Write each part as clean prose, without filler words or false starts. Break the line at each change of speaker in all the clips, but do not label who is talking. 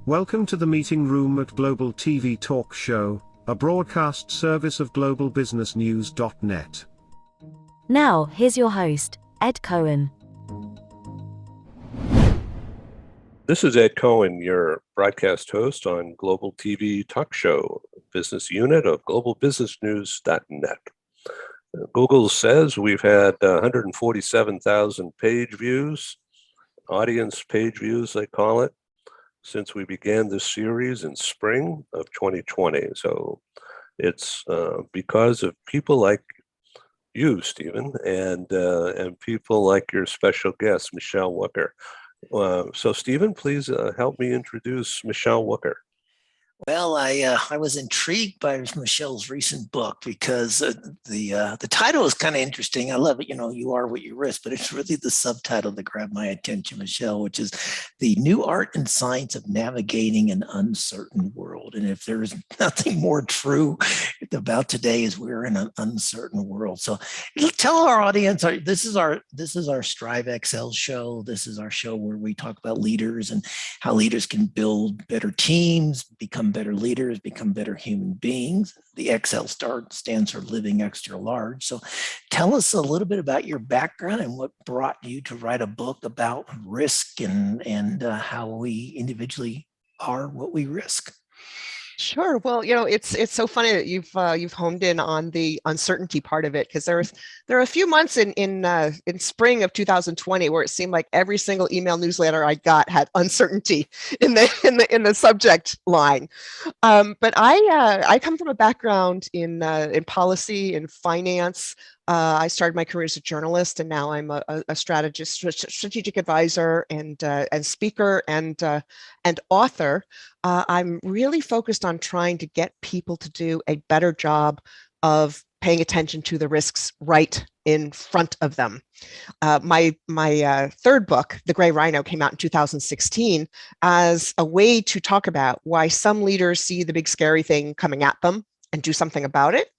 Welcome to the meeting room at Global TV Talk Show, a broadcast service of globalbusinessnews.net.
Now, here's your host, Ed Cohen.
This is Ed Cohen, your broadcast host on Global TV Talk Show, business unit of globalbusinessnews.net. Google says we've had 147,000 page views, audience page views, they call it, since we began this series in spring of 2020. So it's because of people like you, Stephen, and people like your special guest, Michelle Wucker. So Stephen, please help me introduce Michelle Wucker.
Well, I was intrigued by Michelle's recent book because the title is kind of interesting. I love it. You know, you are what you risk, but it's really the subtitle that grabbed my attention, Michelle, which is The New Art and Science of Navigating an Uncertain World. And if there is nothing more true about today, is we're in an uncertain world. So tell our audience, this is our Strive XL show. This is our show where we talk about leaders and how leaders can build better teams, become better leaders, become better human beings. The XL stands for Living Extra Large. So tell us a little bit about your background and what brought you to write a book about risk and how we individually are what we risk.
Sure. Well, you know, it's so funny that you've homed in on the uncertainty part of it, because there are a few months in spring of 2020 where it seemed like every single email newsletter I got had uncertainty in the subject line. But I come from a background in policy and finance. I started my career as a journalist, and now I'm a strategist, strategic advisor, and speaker and author. I'm really focused on trying to get people to do a better job of paying attention to the risks right in front of them. My third book, The Gray Rhino, came out in 2016 as a way to talk about why some leaders see the big scary thing coming at them and do something about it,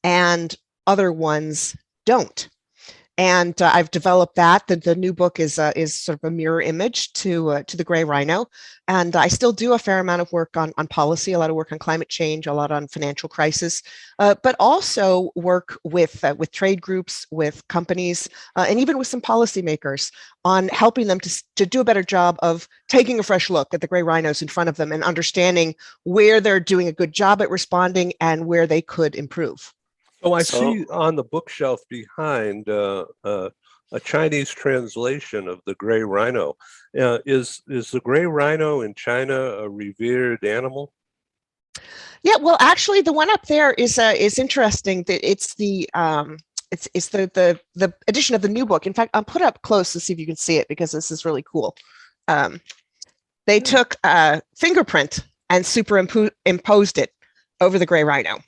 and other ones don't. And I've developed that. The new book is sort of a mirror image to the Gray Rhino. And I still do a fair amount of work on policy, a lot of work on climate change, a lot on financial crisis, but also work with trade groups, with companies, and even with some policymakers on helping them to do a better job of taking a fresh look at the Gray Rhinos in front of them and understanding where they're doing a good job at responding and where they could improve.
So I see on the bookshelf behind a Chinese translation of the Gray Rhino. Is the Gray Rhino in China a revered animal?
Yeah, well, actually, the one up there is interesting. It's the edition of the new book. In fact, I'll put it up close to see if you can see it, because this is really cool. They took fingerprint and superimposed it over the Gray Rhino.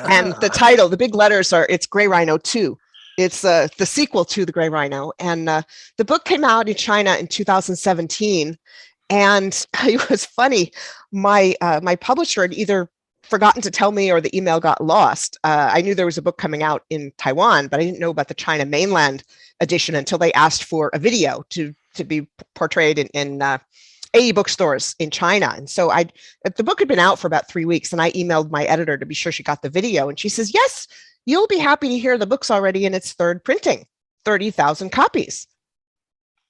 And the title, the big letters it's Gray Rhino 2. It's the sequel to the Gray Rhino. And the book came out in China in 2017. And it was funny. My publisher had either forgotten to tell me or the email got lost. I knew there was a book coming out in Taiwan, but I didn't know about the China mainland edition until they asked for a video to be portrayed in 80 bookstores in China. And so the book had been out for about 3 weeks, and I emailed my editor to be sure she got the video. And she says, yes, you'll be happy to hear the book's already in its third printing, 30,000 copies.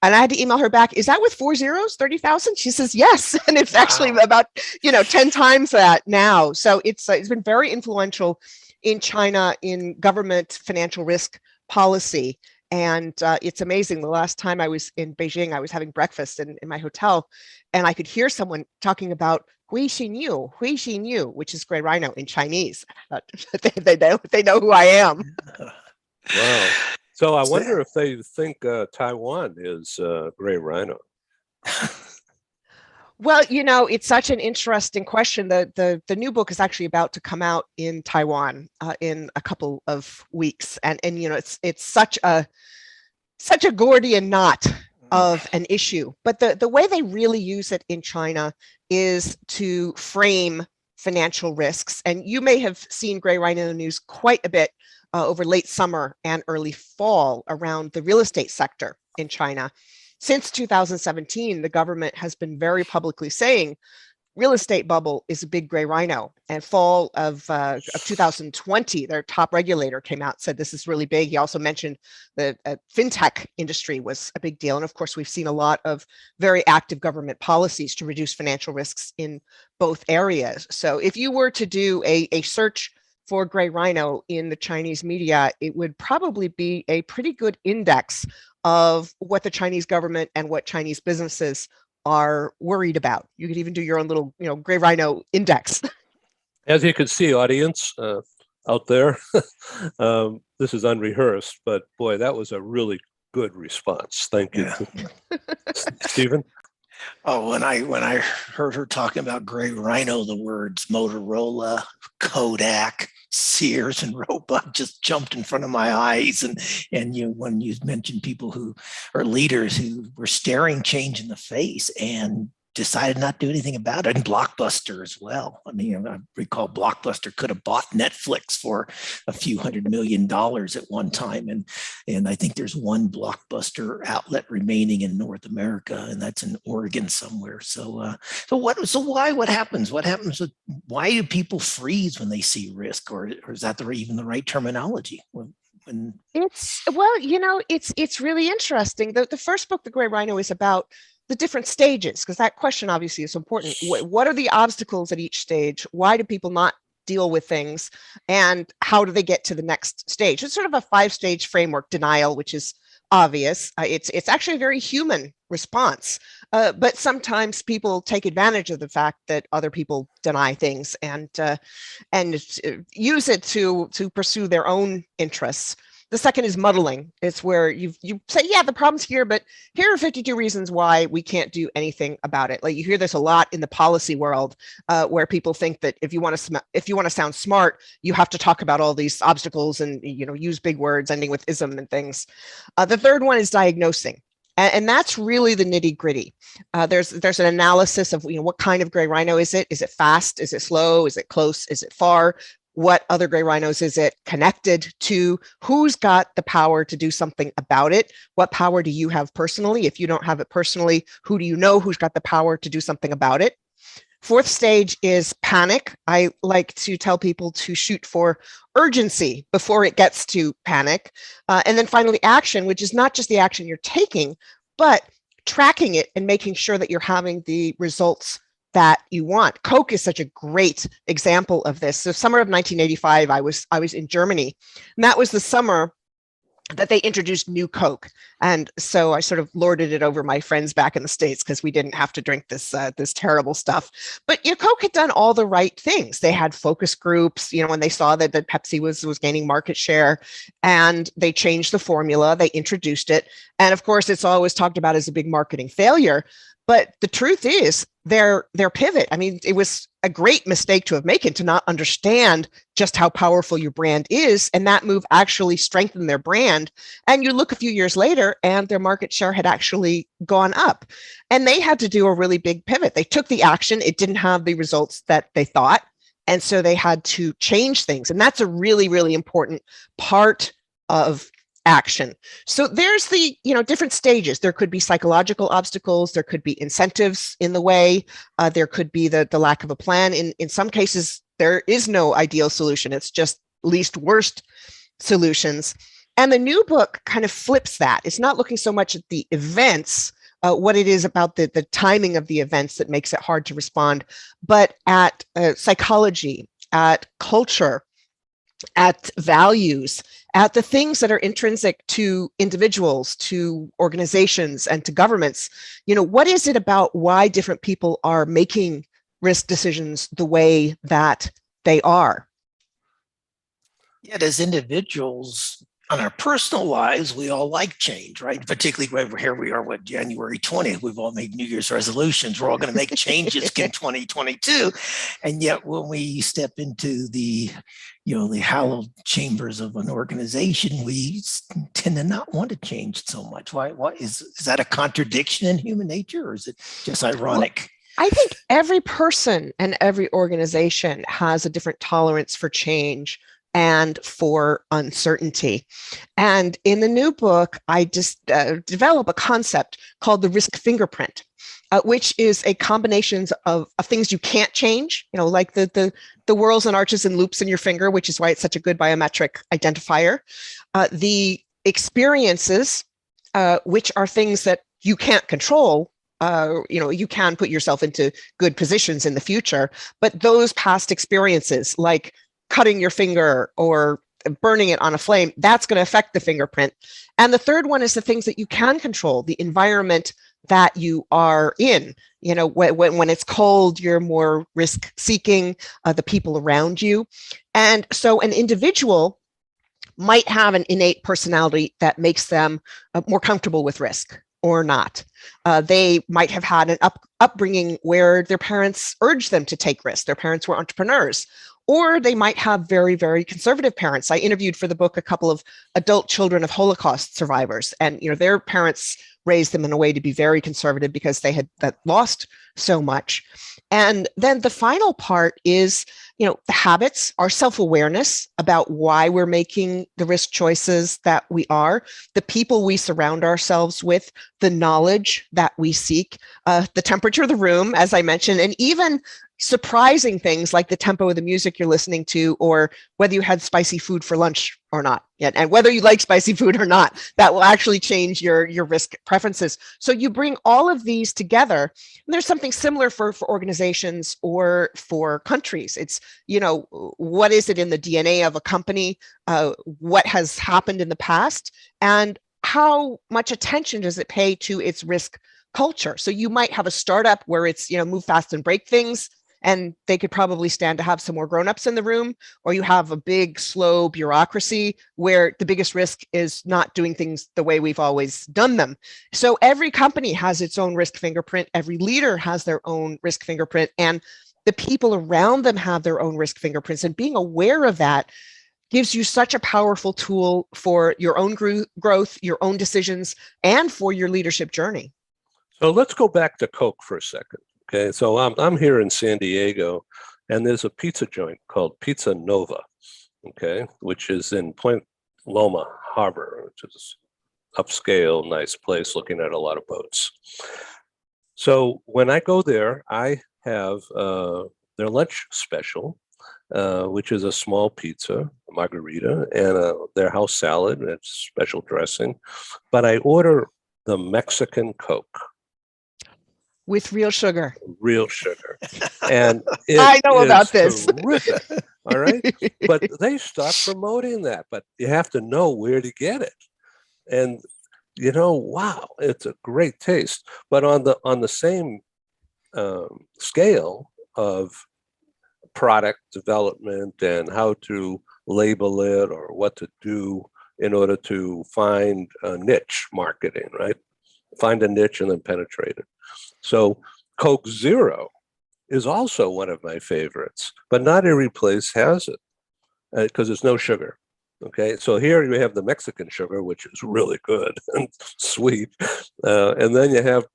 And I had to email her back, is that with 4 zeros, 30,000? She says, yes. And it's actually about, 10 times that now. So it's been very influential in China in government financial risk policy. And it's amazing. The last time I was in Beijing, I was having breakfast in my hotel, and I could hear someone talking about Hui Xin Yu, which is Gray Rhino in Chinese. They know who I am.
Wow. So I wonder if they think Taiwan is Gray Rhino.
Well, it's such an interesting question. The new book is actually about to come out in Taiwan in a couple of weeks, and it's such a Gordian knot of an issue. But the way they really use it in China is to frame financial risks, and you may have seen Gray Rhino in the news quite a bit over late summer and early fall around the real estate sector in China. since 2017, the government has been very publicly saying real estate bubble is a big gray rhino. And fall of 2020, their top regulator came out and said this is really big. He also mentioned the fintech industry was a big deal. And of course, we've seen a lot of very active government policies to reduce financial risks in both areas. So if you were to do a search for gray rhino in the Chinese media, it would probably be a pretty good index of what the Chinese government and what Chinese businesses are worried about. You could even do your own little, gray rhino index.
As you can see, audience out there, this is unrehearsed, but boy, that was a really good response. Thank you. Yeah. Stephen?
Oh, when I heard her talking about Gray Rhino, the words Motorola, Kodak, Sears, and Roebuck just jumped in front of my eyes. And when you mentioned people who are leaders who were staring change in the face and decided not to do anything about it, and Blockbuster as well. I mean, I recall Blockbuster could have bought Netflix for a few $100 million at one time, and I think there's one Blockbuster outlet remaining in North America, and that's in Oregon somewhere. So why? What happens? What happens? Why do people freeze when they see risk, or is that even the right terminology?
It's really interesting. The first book, The Gray Rhino, is about the different stages, because that question obviously is important. What are the obstacles at each stage? Why do people not deal with things? And how do they get to the next stage? It's sort of a 5-stage framework. Denial, which is obvious. It's actually a very human response. But sometimes people take advantage of the fact that other people deny things and use it to pursue their own interests. The second is muddling. It's where you say, yeah, the problem's here, but here are 52 reasons why we can't do anything about it. Like, you hear this a lot in the policy world, where people think that if you want to sound smart, you have to talk about all these obstacles and use big words ending with ism and things. The third one is diagnosing. And that's really the nitty gritty. There's an analysis of what kind of gray rhino is it? Is it fast? Is it slow? Is it close? Is it far? What other gray rhinos is it connected to? Who's got the power to do something about it? What power do you have personally? If you don't have it personally, who do you know who's got the power to do something about it? Fourth stage is panic. I like to tell people to shoot for urgency before it gets to panic. And then finally, action, which is not just the action you're taking, but tracking it and making sure that you're having the results that you want. Coke is such a great example of this. So summer of 1985, I was in Germany, and that was the summer that they introduced new Coke. And so I sort of lorded it over my friends back in the States because we didn't have to drink this terrible stuff. But Coke had done all the right things. They had focus groups, when they saw that Pepsi was gaining market share, and they changed the formula, they introduced it. And of course, it's always talked about as a big marketing failure. But the truth is, their pivot, I mean, it was a great mistake to have made, to not understand just how powerful your brand is. And that move actually strengthened their brand. And you look a few years later and their market share had actually gone up. And they had to do a really big pivot. They took the action. It didn't have the results that they thought. And so they had to change things. And that's a really, really important part of action. So there's the, different stages. There could be psychological obstacles. There could be incentives in the way. There could be the lack of a plan. In some cases, there is no ideal solution. It's just least worst solutions. And the new book kind of flips that. It's not looking so much at the events, what it is about the timing of the events that makes it hard to respond, but at psychology, at culture, at values, at the things that are intrinsic to individuals, to organizations, and to governments. What is it about why different people are making risk decisions the way that they are?
Yet as individuals, on our personal lives, we all like change, right? Particularly here we are, January 20th, we've all made New Year's resolutions. We're all going to make changes in 2022. And yet when we step into the hallowed chambers of an organization, we tend to not want to change so much. Why is that a contradiction in human nature, or is it just ironic?
Well, I think every person and every organization has a different tolerance for change and for uncertainty. And in the new book, I just develop a concept called the Risk Fingerprint, which is a combination of things you can't change, like the whorls and arches and loops in your finger, which is why it's such a good biometric identifier. The experiences, which are things that you can't control. You can put yourself into good positions in the future, but those past experiences, like cutting your finger or burning it on a flame, that's going to affect the fingerprint. And the third one is the things that you can control, the environment that you are in. When it's cold, you're more risk seeking, the people around you. And so an individual might have an innate personality that makes them more comfortable with risk or not. They might have had an upbringing where their parents urged them to take risks. Their parents were entrepreneurs. Or they might have very, very conservative parents. I interviewed for the book a couple of adult children of Holocaust survivors, and their parents raised them in a way to be very conservative because they had lost so much. And then the final part is, the habits, our self-awareness about why we're making the risk choices that we are, the people we surround ourselves with, the knowledge that we seek, the temperature of the room, as I mentioned, and even surprising things like the tempo of the music you're listening to, or whether you had spicy food for lunch or not yet, and whether you like spicy food or not, that will actually change your risk preferences. So you bring all of these together, and there's something similar for organizations or for countries. It's, what is it in the DNA of a company? What has happened in the past? And how much attention does it pay to its risk culture? So you might have a startup where it's, move fast and break things, and they could probably stand to have some more grown-ups in the room, or you have a big, slow bureaucracy where the biggest risk is not doing things the way we've always done them. So every company has its own risk fingerprint. Every leader has their own risk fingerprint, and the people around them have their own risk fingerprints. And being aware of that gives you such a powerful tool for your own growth, your own decisions, and for your leadership journey.
So let's go back to Coke for a second. Okay, so I'm here in San Diego, and there's a pizza joint called Pizza Nova, okay, which is in Point Loma Harbor, which is upscale, nice place looking at a lot of boats. So when I go there, I have their lunch special, which is a small pizza, a margarita, and their house salad, and it's special dressing. But I order the Mexican Coke.
With real sugar.
Real sugar. And
I know about this.
Terrific, all right? But they stopped promoting that, but you have to know where to get it. And wow, it's a great taste. But on the same scale of product development and how to label it or what to do in order to find a niche marketing, right? Find a niche and then penetrate it. So Coke Zero is also one of my favorites, but not every place has it because there's no sugar. Okay, so here you have the Mexican sugar, which is really good and sweet. And then you have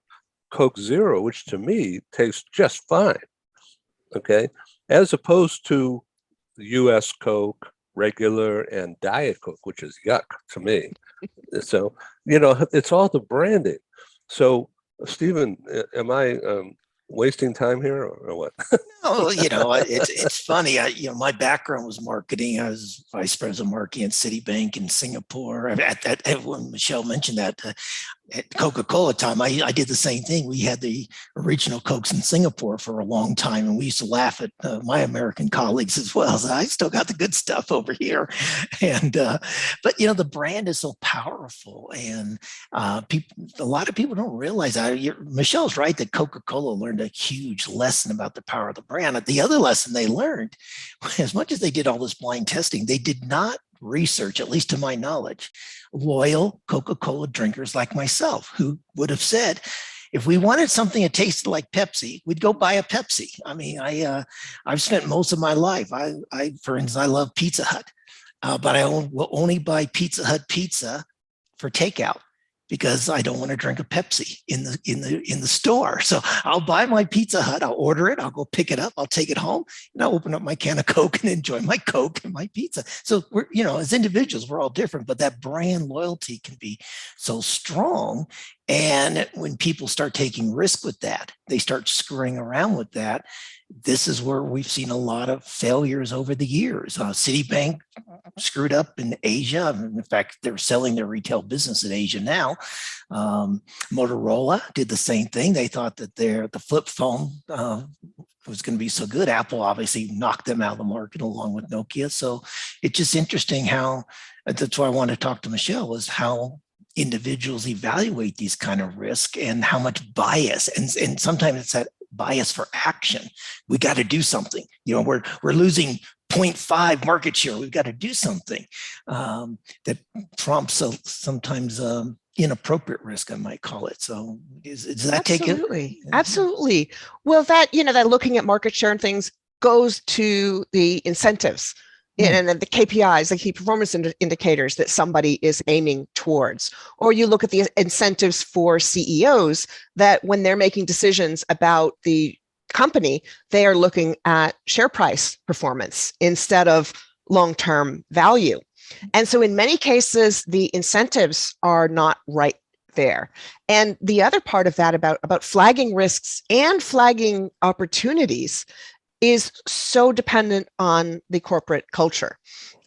Coke Zero, which to me tastes just fine. Okay, as opposed to the US Coke, regular, and Diet Coke, which is yuck to me. So, it's all the branding. So, Stephen, am I wasting time here or what?
No, it's funny. My background was marketing. I was vice president of marketing at Citibank in Singapore. When Michelle mentioned that, at Coca-Cola time, I did the same thing. We had the original Cokes in Singapore for a long time, and we used to laugh at my American colleagues as well. So I still got the good stuff over here, but the brand is so powerful, and a lot of people don't realize that. Michelle's right that Coca-Cola learned a huge lesson about the power of the brand. The other lesson they learned, as much as they did all this blind testing, they did not research, at least to my knowledge, loyal Coca-Cola drinkers like myself, who would have said, if we wanted something that tasted like Pepsi, we'd go buy a Pepsi. I mean, I've spent most of my life. For instance, I love Pizza Hut, but I will only buy Pizza Hut pizza for takeout. because I don't want to drink a Pepsi in the store. So I'll buy my Pizza Hut, I'll order it, I'll go pick it up, I'll take it home, and I'll open up my can of Coke and enjoy my Coke and my pizza. So we're, as individuals, we're all different, but that brand loyalty can be so strong. And when people start taking risk with that, they start screwing around with that. This is where we've seen a lot of failures over the years. Citibank screwed up in Asia. In fact, they're selling their retail business in Asia now. Motorola did the same thing. They thought that the flip phone was going to be so good. Apple obviously knocked them out of the market along with Nokia. So it's just interesting how, that's why I want to talk to Michelle, is how individuals evaluate these kind of risk and how much bias, and sometimes it's that bias for action. We got to do something. We're losing 0.5 market share. We've got to do something that prompts sometimes inappropriate risk, I might call it. So does that
Absolutely. Absolutely. Well, that looking at market share and things goes to the incentives and then the KPIs, the key performance indicators that somebody is aiming towards. Or you look at the incentives for CEOs that when they're making decisions about the company, they are looking at share price performance instead of long-term value. And so in many cases, the incentives are not right there. And the other part of that about flagging risks and flagging opportunities is so dependent on the corporate culture.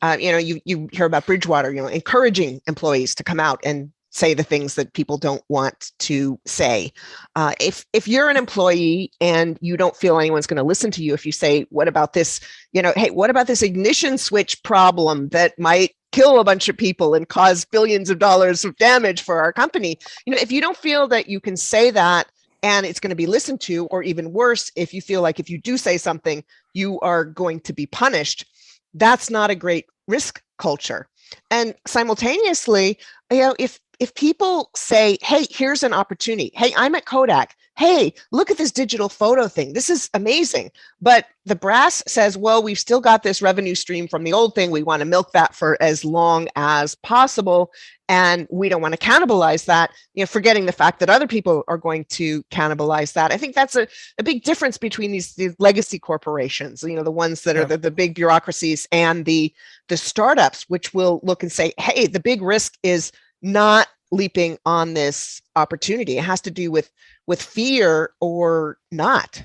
You hear about Bridgewater, encouraging employees to come out and say the things that people don't want to say. If you're an employee and you don't feel anyone's going to listen to you, if you say, what about this, hey, what about this ignition switch problem that might kill a bunch of people and cause billions of dollars of damage for our company? If you don't feel that you can say that and it's going to be listened to, or even worse, if you feel like if you do say something, you are going to be punished, that's not a great risk culture. And simultaneously, if people say, hey, here's an opportunity. Hey, I'm at Kodak. Hey, look at this digital photo thing. This is amazing. But the brass says, well, we've still got this revenue stream from the old thing. We want to milk that for as long as possible. And we don't want to cannibalize that, forgetting the fact that other people are going to cannibalize that. I think that's a big difference between these legacy corporations, the ones that are the big bureaucracies, and the startups, which will look and say, hey, the big risk is not leaping on this opportunity. It has to do with fear or not.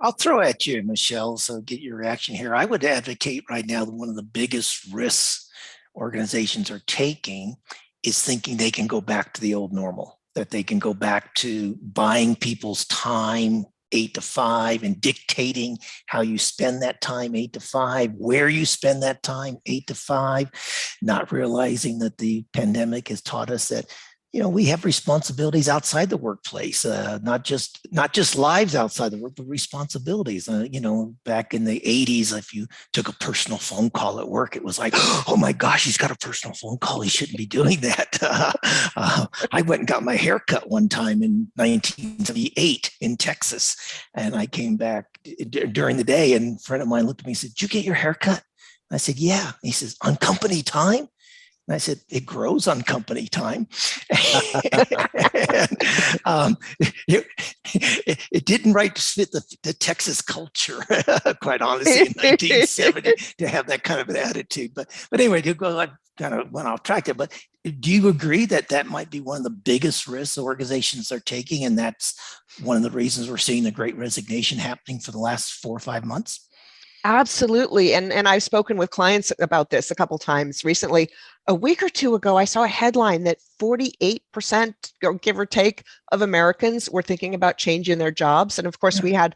I'll throw at you, Michelle, so get your reaction here. I would advocate right now that one of the biggest risks organizations are taking is thinking they can go back to the old normal, that they can go back to buying people's time 8 to 5 and dictating how you spend that time 8 to 5, where you spend that time 8 to 5, not realizing that the pandemic has taught us that we have responsibilities outside the workplace, not just lives outside the work, but responsibilities. Back in the 80s, if you took a personal phone call at work, it was like, oh my gosh, he's got a personal phone call. He shouldn't be doing that. I went and got my hair cut one time in 1978 in Texas. And I came back during the day, and a friend of mine looked at me and said, did you get your hair cut? I said, yeah. And he says, on company time? And I said, it grows on company time. It didn't right fit the Texas culture, quite honestly, in 1970 to have that kind of an attitude. But anyway, I kind of went off track there. But do you agree that might be one of the biggest risks organizations are taking? And that's one of the reasons we're seeing the Great Resignation happening for the last 4 or 5 months?
Absolutely. And I've spoken with clients about this a couple times recently. A week or two ago, I saw a headline that 48%, give or take, of Americans were thinking about changing their jobs. And of course, we had,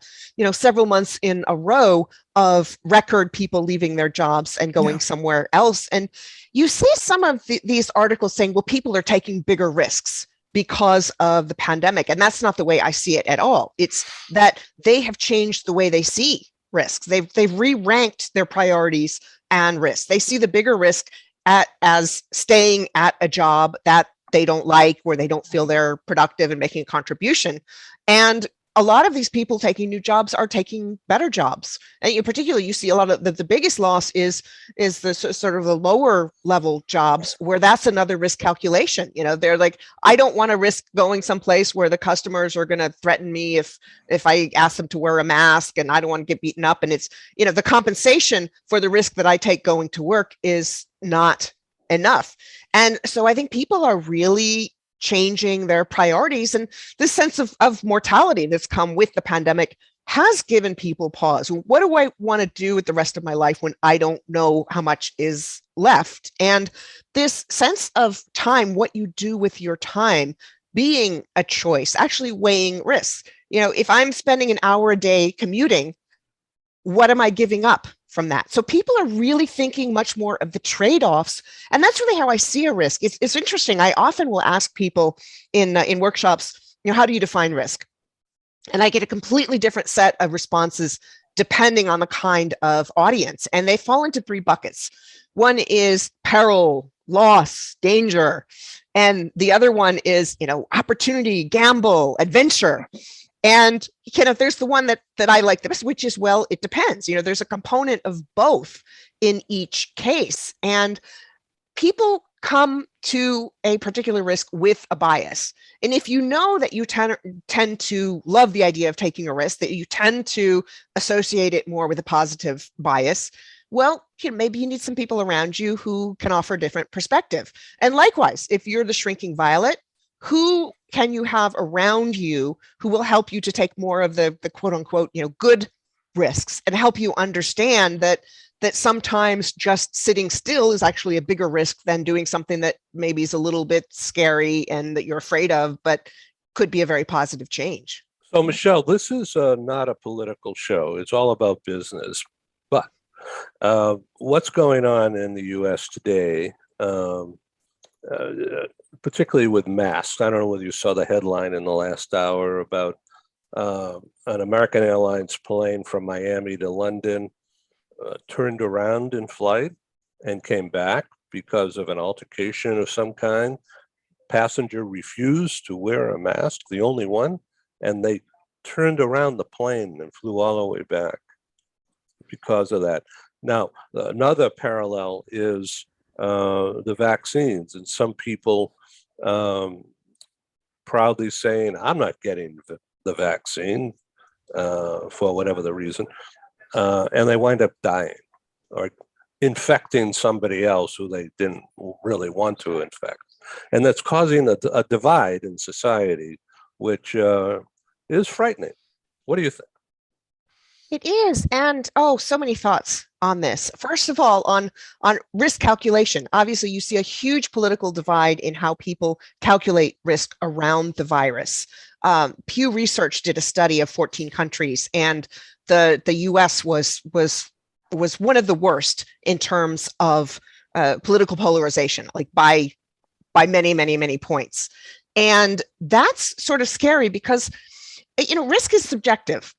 several months in a row of record people leaving their jobs and going somewhere else. And you see some of these articles saying, well, people are taking bigger risks because of the pandemic. And that's not the way I see it at all. It's that they have changed the way they see risks. They've re-ranked their priorities and risks. They see the bigger risk as staying at a job that they don't like, where they don't feel they're productive and making a contribution, and a lot of these people taking new jobs are taking better jobs. And in particular, you see a lot of the biggest loss is the sort of the lower level jobs where that's another risk calculation. They're like, I don't want to risk going someplace where the customers are going to threaten me if I ask them to wear a mask, and I don't want to get beaten up. And it's, the compensation for the risk that I take going to work is not enough. And so I think people are really changing their priorities, and this sense of mortality that's come with the pandemic has given people pause. What do I want to do with the rest of my life when I don't know how much is left? And this sense of time, what you do with your time, being a choice, actually weighing risks. If I'm spending an hour a day commuting, what am I giving up from that? So people are really thinking much more of the trade-offs, and that's really how I see a risk. It's interesting. I often will ask people in workshops, how do you define risk? And I get a completely different set of responses depending on the kind of audience, and they fall into three buckets. One is peril, loss, danger, and the other one is opportunity, gamble, adventure. And there's the one that I like the best, which is, well, it depends. There's a component of both in each case. And people come to a particular risk with a bias. And if you know that you tend to love the idea of taking a risk, that you tend to associate it more with a positive bias, well, maybe you need some people around you who can offer a different perspective. And likewise, if you're the shrinking violet, who can you have around you who will help you to take more of the quote unquote, good risks, and help you understand that sometimes just sitting still is actually a bigger risk than doing something that maybe is a little bit scary and that you're afraid of, but could be a very positive change.
So, Michelle, this is not a political show. It's all about business. But what's going on in the U.S. today, particularly with masks? I don't know whether you saw the headline in the last hour about an American Airlines plane from Miami to London turned around in flight and came back because of an altercation of some kind. Passenger refused to wear a mask, the only one, and they turned around the plane and flew all the way back because of that. Now, another parallel is the vaccines, and some people proudly saying, I'm not getting the vaccine for whatever the reason, and they wind up dying or infecting somebody else who they didn't really want to infect. And that's causing a divide in society, which is frightening. What do you think?
It is. And so many thoughts on this. First of all, on risk calculation. Obviously, you see a huge political divide in how people calculate risk around the virus. Pew Research did a study of 14 countries, and the US was one of the worst in terms of political polarization, like by many, many, many points. And that's sort of scary because, risk is subjective.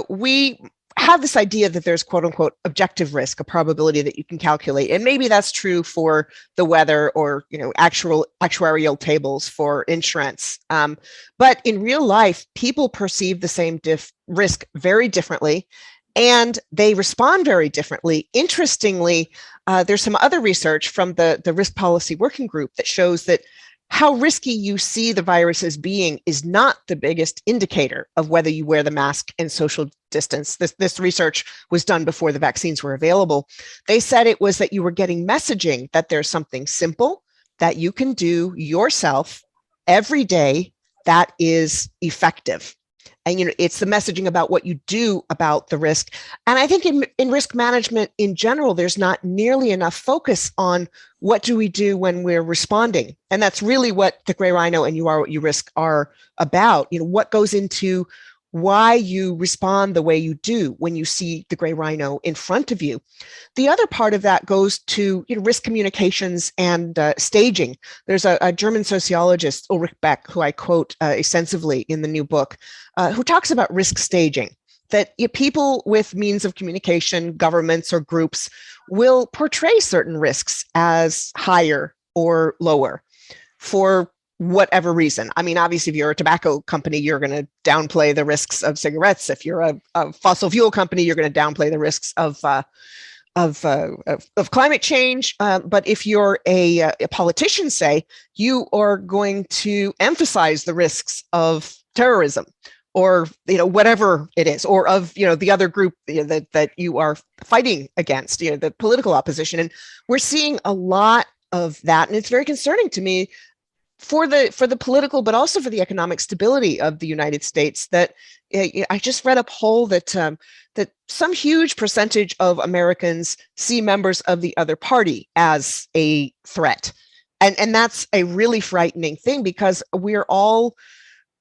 We have this idea that there's quote unquote objective risk, a probability that you can calculate. And maybe that's true for the weather or, actual actuarial tables for insurance. But in real life, people perceive the same risk very differently, and they respond very differently. Interestingly, there's some other research from the Risk Policy Working Group that shows that how risky you see the virus as being is not the biggest indicator of whether you wear the mask and social distance. This research was done before the vaccines were available. They said it was that you were getting messaging that there's something simple that you can do yourself every day that is effective. And it's the messaging about what you do about the risk. And I think in risk management in general, there's not nearly enough focus on what do we do when we're responding. And that's really what the Gray Rhino and You Are What You Risk are about. What goes into why you respond the way you do when you see the Gray Rhino in front of you. The other part of that goes to risk communications and staging. There's a German sociologist, Ulrich Beck, who I quote extensively in the new book, who talks about risk staging, that people with means of communication, governments or groups, will portray certain risks as higher or lower for whatever reason. I mean, obviously, if you're a tobacco company, you're going to downplay the risks of cigarettes. If you're a fossil fuel company, you're going to downplay the risks of climate change. But if you're a politician, say, you are going to emphasize the risks of terrorism, or whatever it is, or of the other group that you are fighting against, the political opposition. And we're seeing a lot of that, and it's very concerning to me for the political, but also for the economic stability of the United States. That I just read a poll that that some huge percentage of Americans see members of the other party as a threat, and that's a really frightening thing, because we're all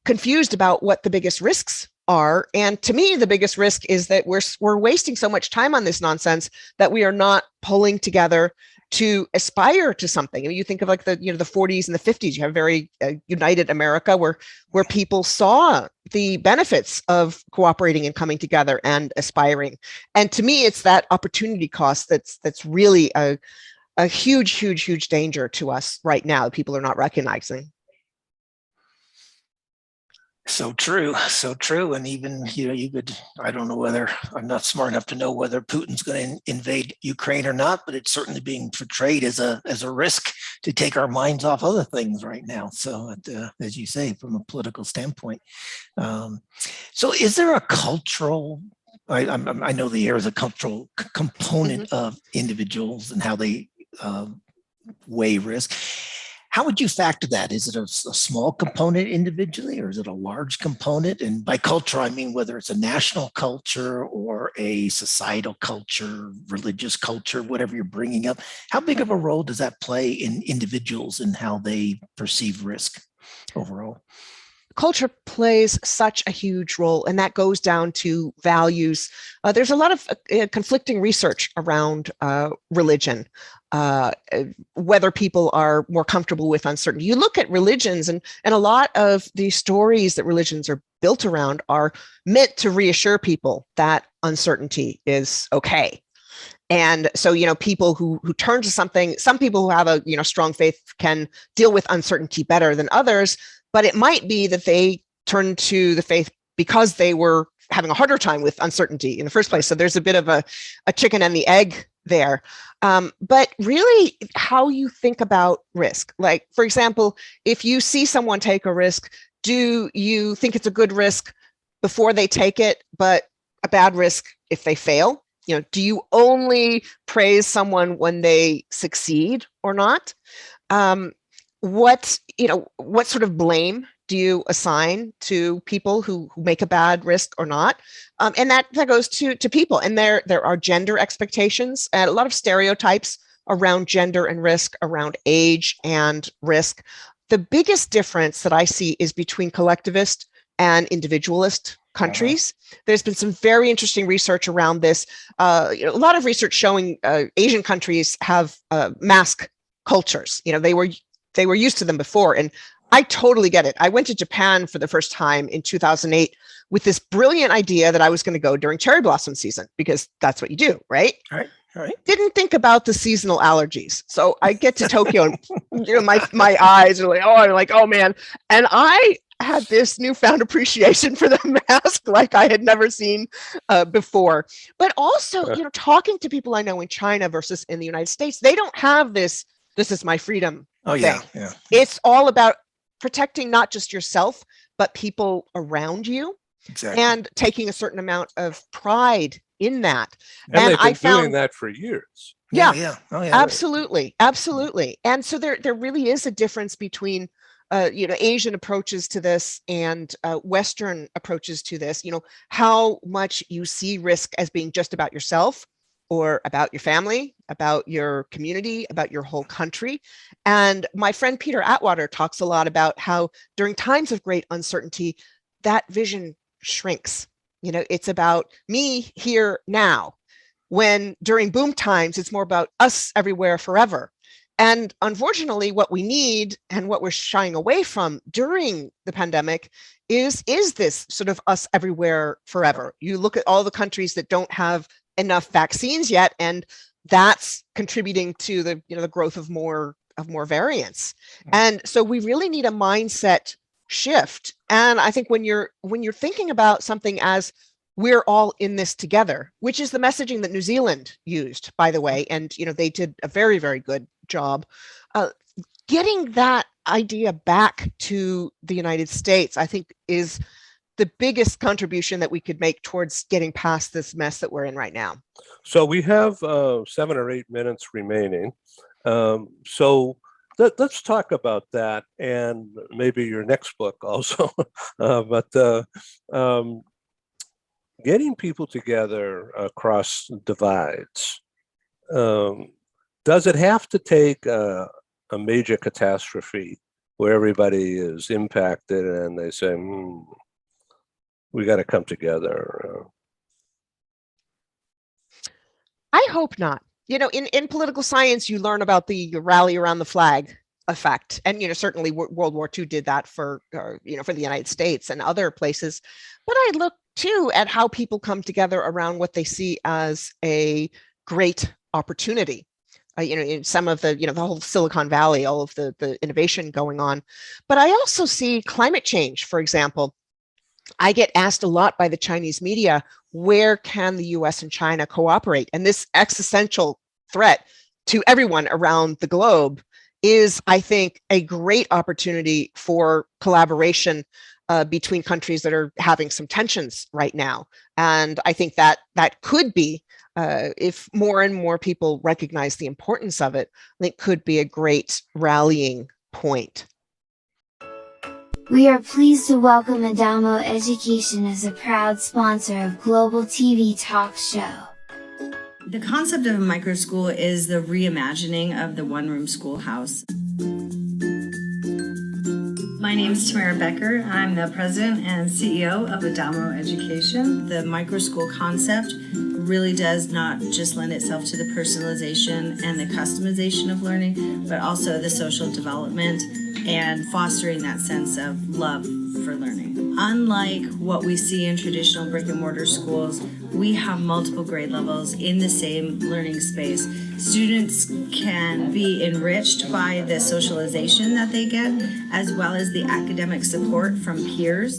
confused about what the biggest risks are. And to me, the biggest risk is that we're wasting so much time on this nonsense that we are not pulling together to aspire to something. I mean, you think of like the 40s and the 50s. You have very united America, where people saw the benefits of cooperating and coming together and aspiring. And to me, it's that opportunity cost that's really a huge danger to us right now. People are not recognizing.
So true. And even, you could, I don't know whether, I'm not smart enough to know whether Putin's going to invade Ukraine or not, but it's certainly being portrayed as a risk to take our minds off other things right now. So as you say, from a political standpoint. So is there a cultural, I know the air is a cultural component of individuals and how they weigh risk. How would you factor that? Is it a small component individually, or is it a large component? And by culture, I mean whether it's a national culture or a societal culture, religious culture, whatever you're bringing up. How big of a role does that play in individuals and how they perceive risk overall?
Culture plays such a huge role, and that goes down to values. There's a lot of conflicting research around religion, whether people are more comfortable with uncertainty. You look at religions, and a lot of the stories that religions are built around are meant to reassure people that uncertainty is okay. And so, people who turn to something, some people who have a strong faith can deal with uncertainty better than others. But it might be that they turn to the faith because they were having a harder time with uncertainty in the first place. So there's a bit of a chicken and the egg there. But really, how you think about risk. Like, for example, if you see someone take a risk, do you think it's a good risk before they take it, but a bad risk if they fail? Do you only praise someone when they succeed or not? What sort of blame do you assign to people who make a bad risk or not? And that goes to people. And there are gender expectations and a lot of stereotypes around gender and risk, around age and risk. The biggest difference that I see is between collectivist and individualist countries. There's been some very interesting research around this. A lot of research showing Asian countries have mask cultures. They were used to them before. And I totally get it. I went to Japan for the first time in 2008 with this brilliant idea that I was going to go during cherry blossom season, because that's what you do, right? Right. Didn't think about the seasonal allergies. So I get to Tokyo and my eyes are like, oh man. And I had this newfound appreciation for the mask like I had never seen before. But also, talking to people I know in China versus in the United States, they don't have this is my freedom thing. Yeah. It's all about protecting not just yourself, but people around you. Exactly. And taking a certain amount of pride in that.
And they've been doing that for years.
Yeah. Oh, yeah. Absolutely. And so there really is a difference between Asian approaches to this and Western approaches to this. How much you see risk as being just about yourself, or about your family, about your community, about your whole country. And my friend Peter Atwater talks a lot about how during times of great uncertainty, that vision shrinks. It's about me here now, when during boom times, it's more about us everywhere forever. And unfortunately, what we need and what we're shying away from during the pandemic is this sort of us everywhere forever. You look at all the countries that don't have enough vaccines yet, and that's contributing to the growth of more more variance. And so we really need a mindset shift. And I think when you're thinking about something as we're all in this together, which is the messaging that New Zealand used, by the way, and they did a very, very good job. Getting that idea back to the United States, I think, is the biggest contribution that we could make towards getting past this mess that we're in right now.
So we have 7 or 8 minutes remaining. So let's talk about that and maybe your next book also. But getting people together across divides, does it have to take a major catastrophe where everybody is impacted and they say, we got to come together?
I hope not. In political science, you learn about the rally around the flag effect, and certainly World War II did that for the United States and other places. But I look too at how people come together around what they see as a great opportunity. In some of the whole Silicon Valley, all of the innovation going on. But I also see climate change, for example. I get asked a lot by the Chinese media, where can the US and China cooperate? And this existential threat to everyone around the globe is, I think, a great opportunity for collaboration between countries that are having some tensions right now. And I think that could be, if more and more people recognize the importance of it, I think could be a great rallying point.
We are pleased to welcome Adamo Education as a proud sponsor of Global TV Talk Show.
The concept of a microschool is the reimagining of the one-room schoolhouse. My name is Tamara Becker. I'm the president and CEO of Adamo Education. The microschool concept really does not just lend itself to the personalization and the customization of learning, but also the social development and fostering that sense of love for learning. Unlike what we see in traditional brick and mortar schools, we have multiple grade levels in the same learning space. Students can be enriched by the socialization that they get, as well as the academic support from peers.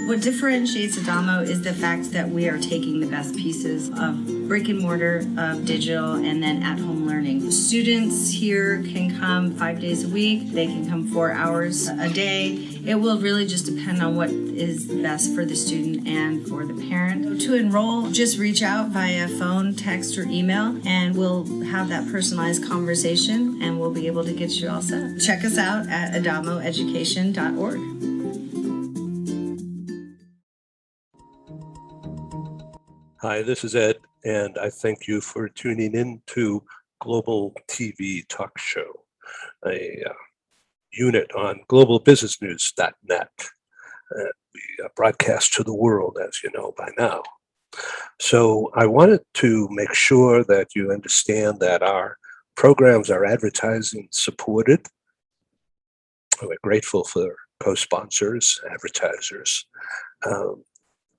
What differentiates Adamo is the fact that we are taking the best pieces of brick and mortar, of digital, and then at-home learning. Students here can come 5 days a week. They can come 4 hours a day. It will really just depend on what is best for the student and for the parent. To enroll, just reach out via phone, text, or email, and we'll have that personalized conversation, and we'll be able to get you all set. Check us out at adamoeducation.org.
Hi, this is Ed, and I thank you for tuning in to Global TV Talk Show, a unit on globalbusinessnews.net. We broadcast to the world, as you know by now. So I wanted to make sure that you understand that our programs are advertising supported. We're grateful for co-sponsors, advertisers.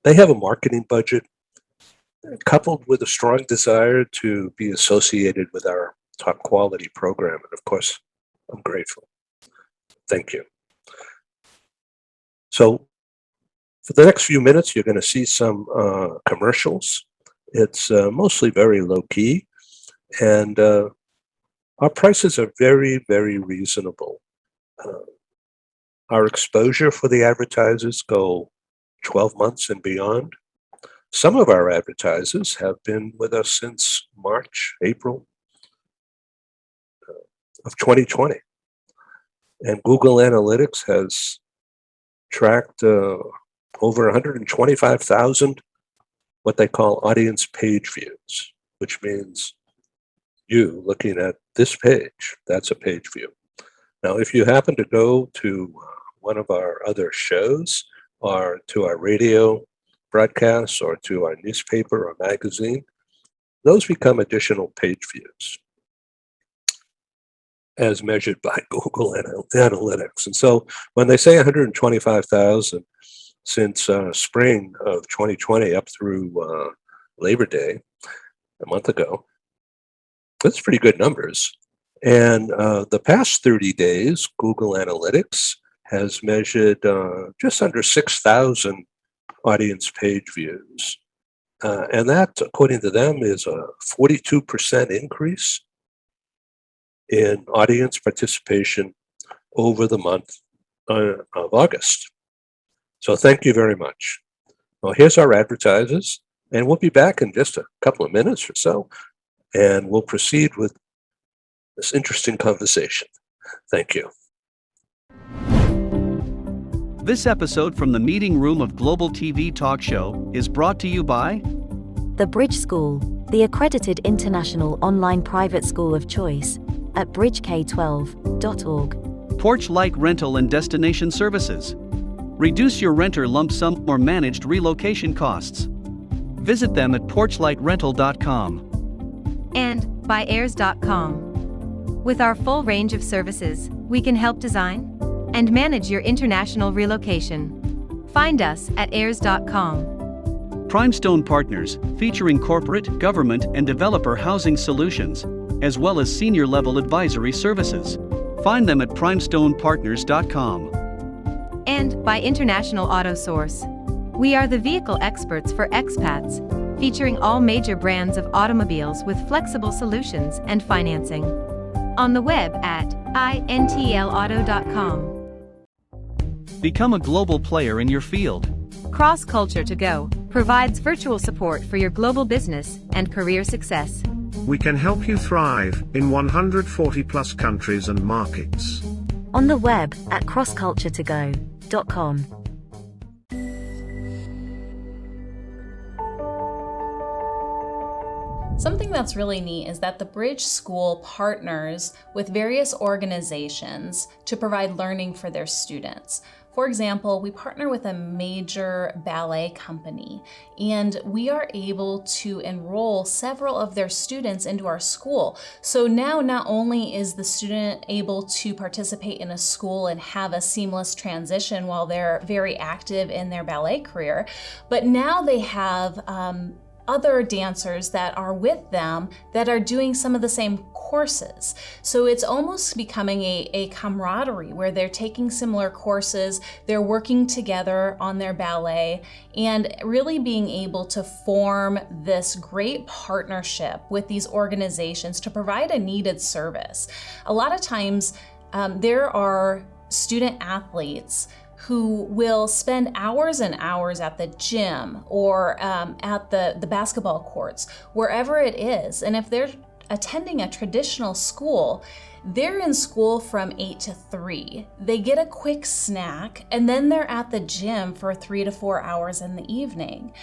They have a marketing budget, coupled with a strong desire to be associated with our top quality program. And of course, I'm grateful. Thank you. So for the next few minutes, you're going to see some commercials. It's mostly very low key, and our prices are very, very reasonable. Our exposure for the advertisers go 12 months and beyond. Some of our advertisers have been with us since March, April of 2020. And Google Analytics has tracked over 125,000 what they call audience page views, which means you looking at this page, that's a page view. Now, if you happen to go to one of our other shows or to our radio broadcasts or to our newspaper or magazine, those become additional page views as measured by Google Analytics. And so when they say 125,000 since spring of 2020 up through Labor Day, a month ago, that's pretty good numbers. And the past 30 days, Google Analytics has measured just under 6,000 audience page views. And that, according to them, is a 42% increase in audience participation over the month of August. So thank you very much. Well, here's our advertisers, and we'll be back in just a couple of minutes or so, and we'll proceed with this interesting conversation. Thank you.
This episode from the meeting room of Global TV Talk Show is brought to you by
The Bridge School, the accredited international online private school of choice, at bridgek12.org.
Porch Light Rental and Destination Services. Reduce your renter lump sum or managed relocation costs. Visit them at porchlightrental.com.
And by airs.com. With our full range of services, we can help design and manage your international relocation. Find us at airs.com.
Primestone Partners, featuring corporate, government, and developer housing solutions, as well as senior-level advisory services. Find them at primestonepartners.com.
And by International Auto Source. We are the vehicle experts for expats, featuring all major brands of automobiles with flexible solutions and financing. On the web at intlauto.com.
Become a global player in your field.
Cross Culture to Go provides virtual support for your global business and career success.
We can help you thrive in 140 plus countries and markets.
On the web at crossculturetogo.com.
Something that's really neat is that the Bridge School partners with various organizations to provide learning for their students. For example, we partner with a major ballet company, and we are able to enroll several of their students into our school. So now not only is the student able to participate in a school and have a seamless transition while they're very active in their ballet career, but now they have other dancers that are with them that are doing some of the same courses. So it's almost becoming a camaraderie where they're taking similar courses, they're working together on their ballet, and really being able to form this great partnership with these organizations to provide a needed service. A lot of times there are student athletes who will spend hours and hours at the gym or at the basketball courts, wherever it is. And if they're attending a traditional school, they're in school from 8 to 3. They get a quick snack, and then they're at the gym for 3 to 4 hours in the evening.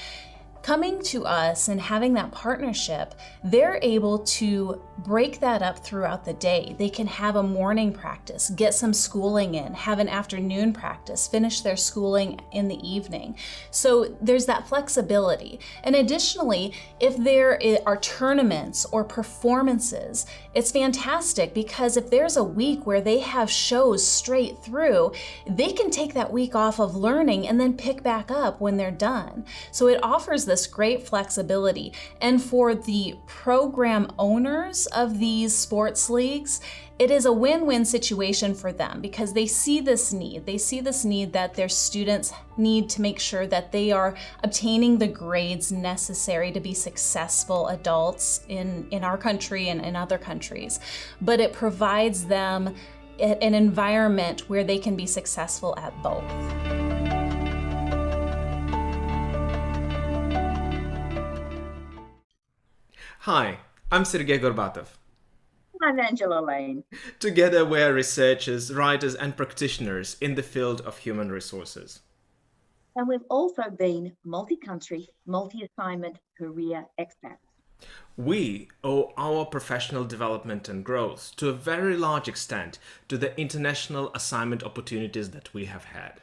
Coming to us and having that partnership, they're able to break that up throughout the day. They can have a morning practice, get some schooling in, have an afternoon practice, finish their schooling in the evening. So there's that flexibility. And additionally, if there are tournaments or performances, it's fantastic because if there's a week where they have shows straight through, they can take that week off of learning and then pick back up when they're done. So it offers this great flexibility. And for the program owners of these sports leagues, it is a win-win situation for them because they see this need. They see this need that their students need to make sure that they are obtaining the grades necessary to be successful adults in our country and in other countries. But it provides them an environment where they can be successful at both.
Hi, I'm Sergey Gorbatov.
I'm Angela Lane.
Together we are researchers, writers and practitioners in the field of human resources.
And we've also been multi-country, multi-assignment career expats.
We owe our professional development and growth to a very large extent to the international assignment opportunities that we have had.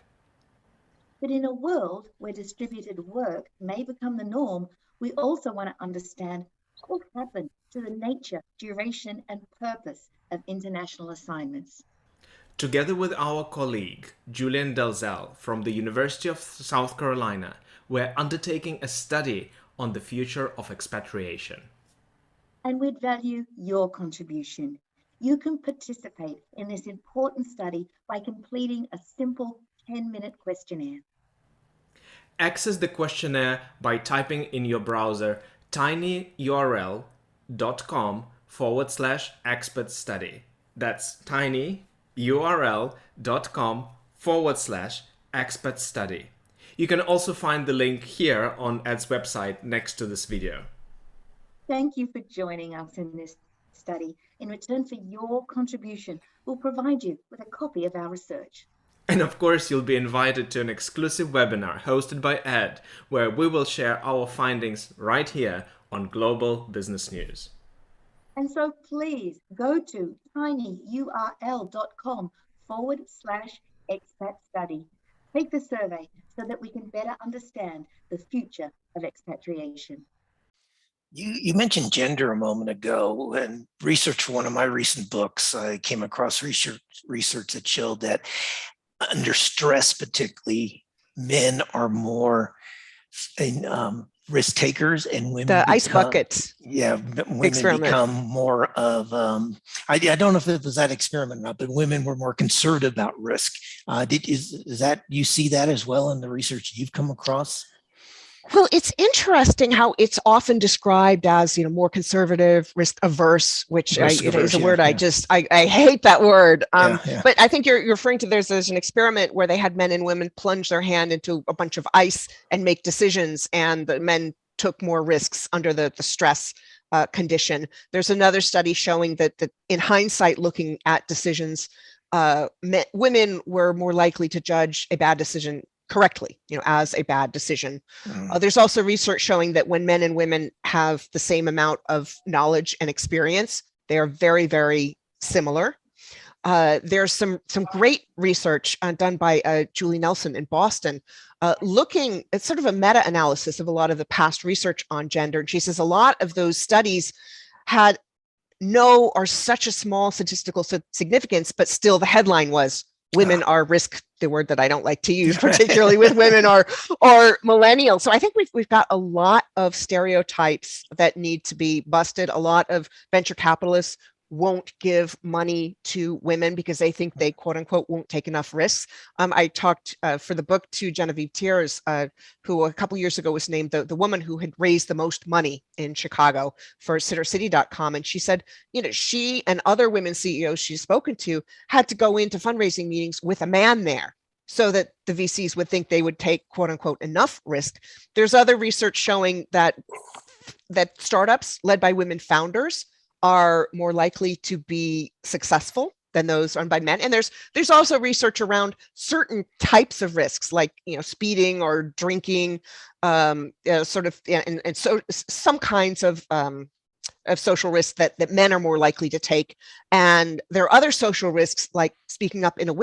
But in a world where distributed work may become the norm, we also want to understand what happened to the nature, duration, and purpose of international assignments.
Together with our colleague, Julian Dalzell from the University of South Carolina, we're undertaking a study on the future of expatriation.
And we'd value your contribution. You can participate in this important study by completing a simple 10-minute questionnaire.
Access the questionnaire by typing in your browser tinyurl.com/expert study. That's tinyurl.com/expert study. You can also find the link here on Ed's website next to this video.
Thank you for joining us in this study. In return for your contribution, we'll provide you with a copy of our research.
And of course, you'll be invited to an exclusive webinar hosted by Ed, where we will share our findings right here on Global Business News.
And so please go to tinyurl.com/expat study. Take the survey so that we can better understand the future of expatriation.
You mentioned gender a moment ago, and research for one of my recent books, I came across research that showed that under stress, particularly, men are more risk takers, and women
The ice bucket.
Yeah, women
experiment.
become more of. I don't know if it was that experiment or not, but women were more conservative about risk. Is that, you see that as well in the research you've come across?
Well, it's interesting how it's often described as, more conservative, risk averse, which is a word I hate that word. But I think you're referring to there's an experiment where they had men and women plunge their hand into a bunch of ice and make decisions, and the men took more risks under the stress condition. There's another study showing that in hindsight, looking at decisions, women were more likely to judge a bad decision correctly, as a bad decision. There's also research showing that when men and women have the same amount of knowledge and experience, they are very, very similar. There's some great research done by Julie Nelson in Boston, looking at sort of a meta-analysis of a lot of the past research on gender. And she says a lot of those studies had no or such a small statistical significance, but still the headline was women are risk, the word that I don't like to use, particularly with women, or millennials. So I think we've got a lot of stereotypes that need to be busted. A lot of venture capitalists won't give money to women because they think they, quote unquote, won't take enough risks. I talked for the book to Genevieve Tiers, who a couple years ago was named the woman who had raised the most money in Chicago for SitterCity.com. And she said, she and other women CEOs she's spoken to had to go into fundraising meetings with a man there so that the VCs would think they would take, quote unquote, enough risk. There's other research showing that startups led by women founders are more likely to be successful than those run by men. And there's also research around certain types of risks, like speeding or drinking, and so some kinds of social risks that men are more likely to take. And there are other social risks, like speaking up in a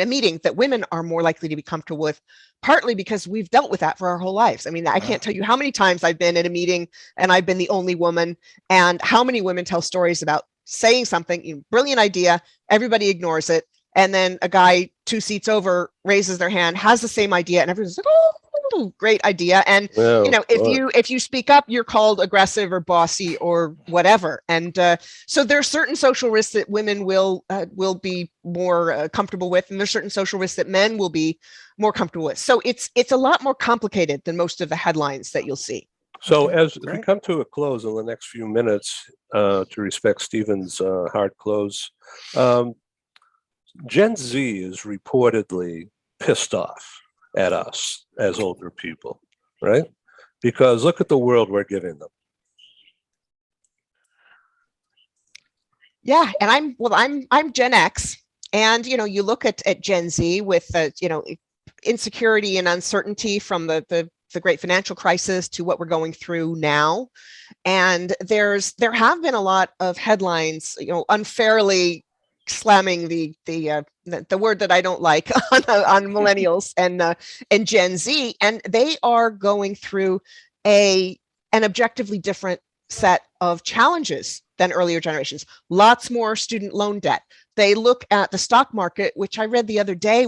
meeting, that women are more likely to be comfortable with, partly because we've dealt with that for our whole lives. I mean, I can't tell you how many times I've been at a meeting and I've been the only woman, and how many women tell stories about saying something, brilliant idea, everybody ignores it, and then a guy 2 seats over raises their hand, has the same idea, and everyone's like, oh, great idea. And if you speak up, you're called aggressive or bossy or whatever. And so there's certain social risks that women will be more comfortable with, and there's certain social risks that men will be more comfortable with. So it's a lot more complicated than most of the headlines that you'll see.
So as we come to a close in the next few minutes, to respect Stephen's hard close, Gen Z is reportedly pissed off at us as older people, right? Because look at the world we're giving them.
Yeah, and I'm Gen X, and you look at Gen Z with insecurity and uncertainty from the great financial crisis to what we're going through now, and there have been a lot of headlines, unfairly slamming the word that I don't like on millennials and Gen Z, and they are going through an objectively different set of challenges than earlier generations. Lots more student loan debt. They look at the stock market, which I read the other day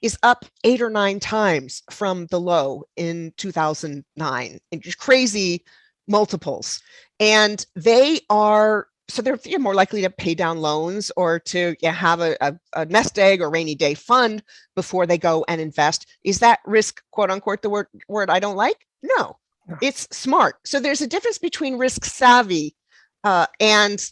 is up 8 or 9 times from the low in 2009, and just crazy multiples. And they are so they're more likely to pay down loans or to have a nest egg or rainy day fund before they go and invest. Is that risk, quote unquote, the word I don't like? No, it's smart. So there's a difference between risk savvy and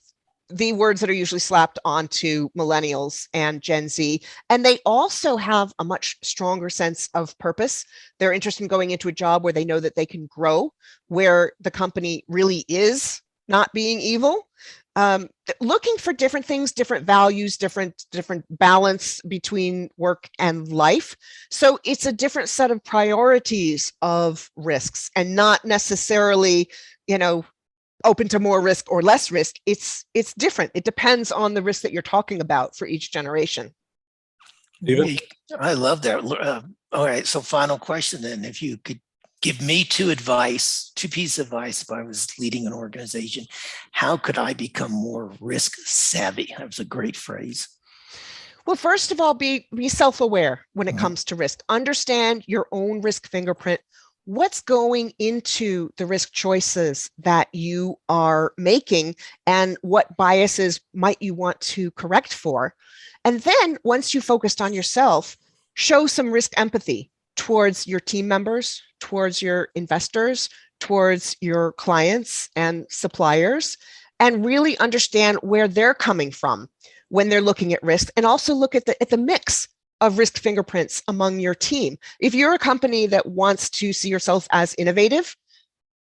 the words that are usually slapped onto millennials and Gen Z. And they also have a much stronger sense of purpose. They're interested in going into a job where they know that they can grow, where the company really is not being evil. Looking for different things, different values, different balance between work and life. So it's a different set of priorities of risks, and not necessarily, open to more risk or less risk. It's different. It depends on the risk that you're talking about for each generation.
Steven?
I love that. All right, so final question then. If you could give me two pieces of advice if I was leading an organization, how could I become more risk savvy? That was a great phrase.
Well, first of all, be self-aware when it comes to risk. Understand your own risk fingerprint. What's going into the risk choices that you are making, and what biases might you want to correct for? And then once you focused on yourself, show some risk empathy towards your team members, towards your investors, towards your clients and suppliers, and really understand where they're coming from when they're looking at risk, and also look at the mix of risk fingerprints among your team. If you're a company that wants to see yourself as innovative,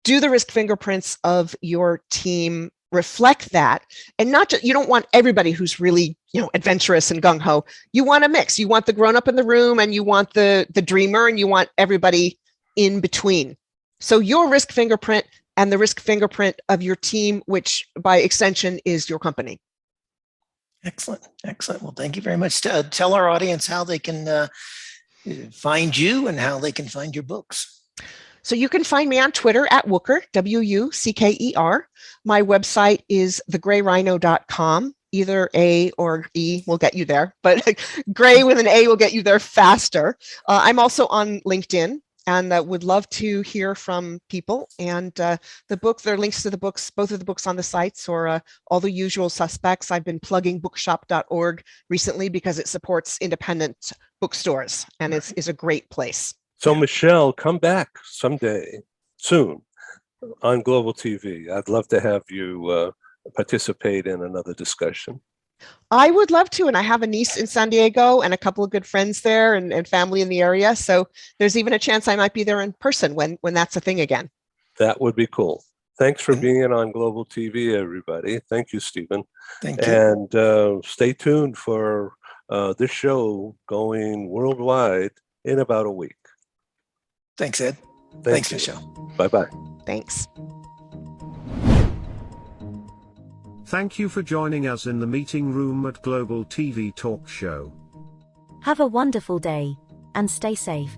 do the risk fingerprints of your team reflect that? And not just, you don't want everybody who's really, adventurous and gung-ho. You want a mix. You want the grown-up in the room, and you want the dreamer, and you want everybody in between. So your risk fingerprint and the risk fingerprint of your team, which by extension is your company.
Excellent. Well, thank you very much. Tell our audience how they can find you and how they can find your books.
So you can find me on Twitter at Wucker, Wucker. My website is thegrayrhino.com. Either A or E will get you there, but Gray with an A will get you there faster. I'm also on LinkedIn, and would love to hear from people. And there are links to the books, both of the books on the sites, or all the usual suspects. I've been plugging bookshop.org recently because it supports independent bookstores, and it's a great place.
So Michelle, come back someday soon on Global TV. I'd love to have you participate in another discussion.
I would love to, and I have a niece in San Diego and a couple of good friends there, and family in the area. So there's even a chance I might be there in person when that's a thing again.
That would be cool. Thanks for being on Global TV, everybody. Thank you, Stephen.
Thank you.
And stay tuned for this show going worldwide in about a week.
Thanks, Ed.
Thanks,
Michelle.
Bye-bye.
Thanks.
Thank you for joining us in the meeting room at Global TV Talk Show.
Have a wonderful day, and stay safe.